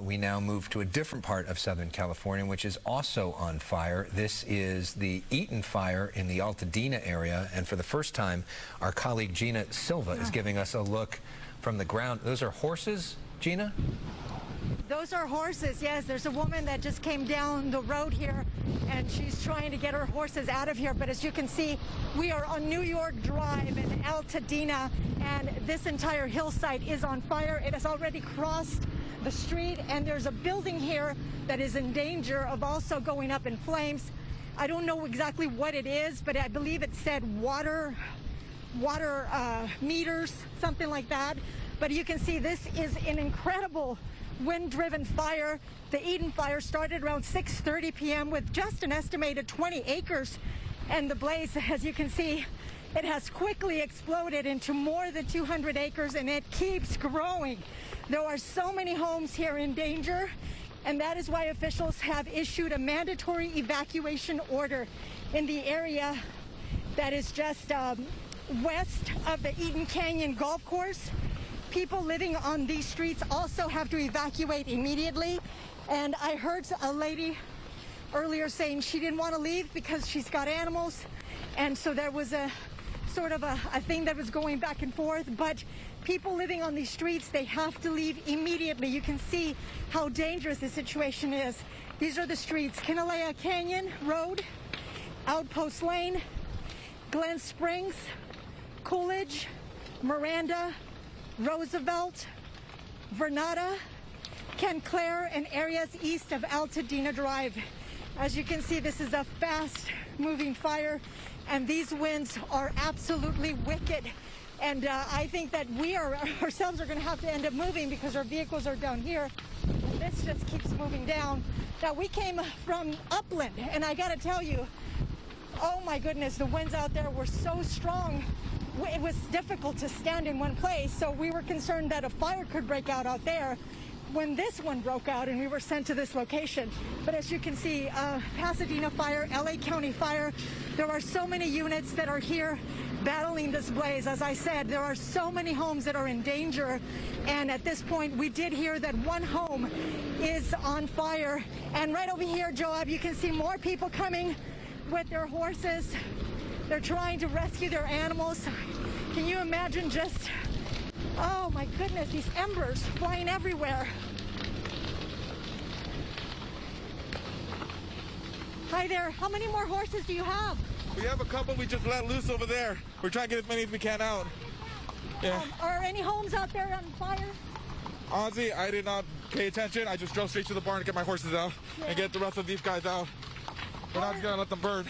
We now move to a different part of Southern California, which is also on fire. This is the Eaton Fire in the Altadena area, and for the first time, our colleague Gina Silva is giving us a look from the ground. Those are horses, Gina? Those are horses, yes. There's a woman that just came down the road here, and she's trying to get her horses out of here. But as you can see, we are on New York Drive in Altadena, and this entire hillside is on fire. It has already crossed the street, and there's a building here that is in danger of also going up in flames. I don't know exactly what it is, but I believe it said water meters, something like that. But you can see this is an incredible wind-driven fire. The Eaton Fire started around 6:30 p.m. with just an estimated 20 acres. And the blaze, as you can see, it has quickly exploded into more than 200 acres, and it keeps growing. There are so many homes here in danger, and that is why officials have issued a mandatory evacuation order in the area that is just west of the Eaton Canyon Golf Course. People living on these streets also have to evacuate immediately. And I heard a lady earlier saying she didn't want to leave because she's got animals. And so there was a sort of a thing that was going back and forth. But people living on these streets, they have to leave immediately. You can see how dangerous the situation is. These are the streets: Kinalea Canyon Road, Outpost Lane, Glen Springs, Coolidge, Miranda, Roosevelt, Vernada, Kenclair, and areas east of Altadena Drive. As you can see, this is a fast-moving fire, and these winds are absolutely wicked. And I think that we ourselves are going to have to end up moving because our vehicles are down here. And this just keeps moving down. Now, we came from upland, and I got to tell you, oh my goodness, the winds out there were so strong. It was difficult to stand in one place, so we were concerned that a fire could break out there when this one broke out, and we were sent to this location. But as you can see, Pasadena Fire, LA County Fire, there are so many units that are here battling this blaze. As I said, there are so many homes that are in danger, and at this point, we did hear that one home is on fire. And right over here, Joab, you can see more people coming with their horses. They're trying to rescue their animals. Can you imagine just, oh my goodness, these embers flying everywhere. Hi there, how many more horses do you have? We have a couple we just let loose over there. We're trying to get as many as we can out. Yeah. Are any homes out there on fire? Honestly, I did not pay attention. I just drove straight to the barn to get my horses out and get the rest of these guys out. We're not just gonna let them burn.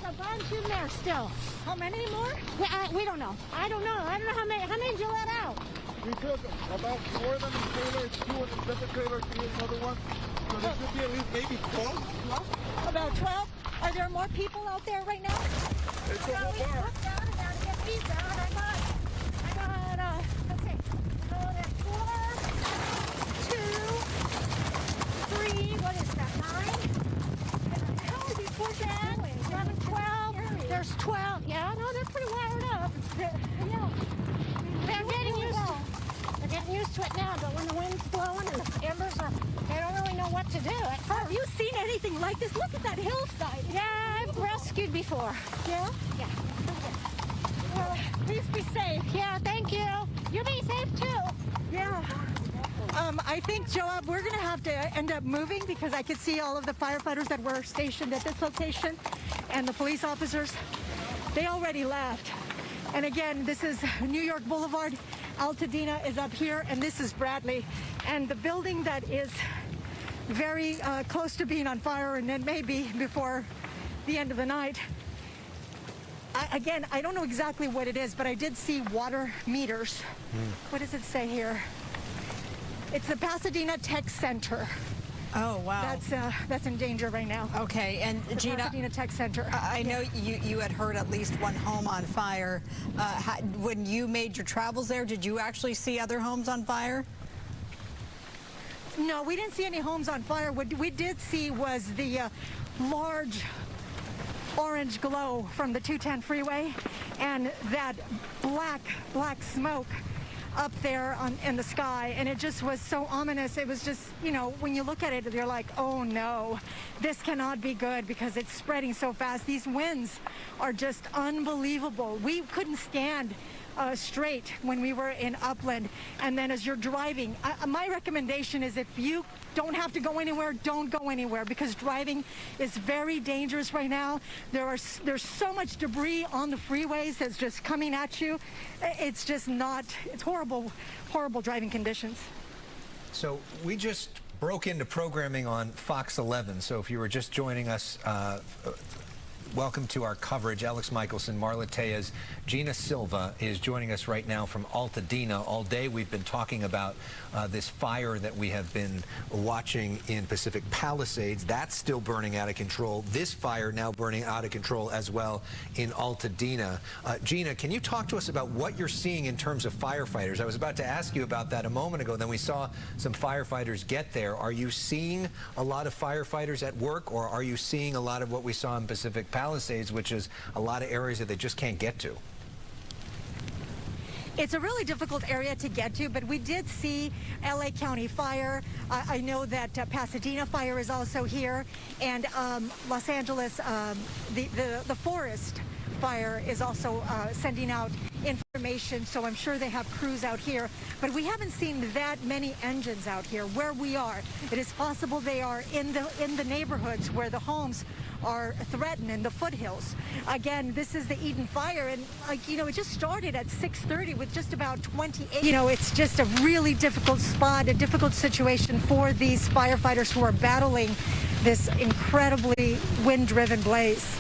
A bunch in there still. How many more? We don't know. I don't know how many. How many did you let out? We took about 4 of them in trailers, 2 in a different trailer, 3 in another one. So there should be at least maybe 12. About 12? Are there more people out there right now? It's a whole bar. Look down and down to get these out. I got, let's see. So there's 4, 2, 3, what is that, 9? 11, 12. There's 12. Yeah, no, they're pretty wired up. Yeah. They're getting used to it now, but when the wind's blowing and the embers are, they don't really know what to do. Have you seen anything like this? Look at that hillside. Yeah, I've rescued before. Yeah? Yeah. Well, please be safe. Yeah, thank you. You be safe too. Yeah. I think, Joab, we're going to have to end up moving because I could see all of the firefighters that were stationed at this location and the police officers. They already left. And again, this is New York Boulevard. Altadena is up here, and this is Bradley. And the building that is very close to being on fire, and it may be before the end of the night. Again, I don't know exactly what it is, but I did see water meters. What does it say here? It's the Pasadena Tech Center. Oh, wow. That's in danger right now. Okay, and The Gina, Pasadena Tech Center. I know you had heard at least one home on fire. When you made your travels there, did you actually see other homes on fire? No, we didn't see any homes on fire. What we did see was the large orange glow from the 210 freeway and that black smoke up there in the sky, and it just was so ominous. It was just, you know, when you look at it, you're like, oh no, this cannot be good because it's spreading so fast. These winds are just unbelievable. We couldn't stand straight when we were in Upland. And then as you're driving, my recommendation is if you don't have to go anywhere, don't go anywhere, because driving is very dangerous right now. There's so much debris on the freeways that's just coming at you. It's just not, it's horrible, horrible driving conditions. So we just broke into programming on Fox 11. So if you were just joining us, welcome to our coverage. Alex Michelson, Marla Tejas, Gina Silva is joining us right now from Altadena. All day we've been talking about this fire that we have been watching in Pacific Palisades. That's still burning out of control. This fire now burning out of control as well in Altadena. Gina, can you talk to us about what you're seeing in terms of firefighters? I was about to ask you about that a moment ago. Then we saw some firefighters get there. Are you seeing a lot of firefighters at work, or are you seeing a lot of what we saw in Pacific Palisades, which is a lot of areas that they just can't get to? It's a really difficult area to get to, but we did see LA County Fire. I know that Pasadena Fire is also here, and Los Angeles, the Forest Fire is also sending out information, so I'm sure they have crews out here, but we haven't seen that many engines out here where we are. It is possible they are in the neighborhoods where the homes are threatened in the foothills. Again, this is the Eaton Fire, and you know, it just started at 6:30 with just about 28. You know, it's just a really difficult spot, a difficult situation for these firefighters who are battling this incredibly wind-driven blaze.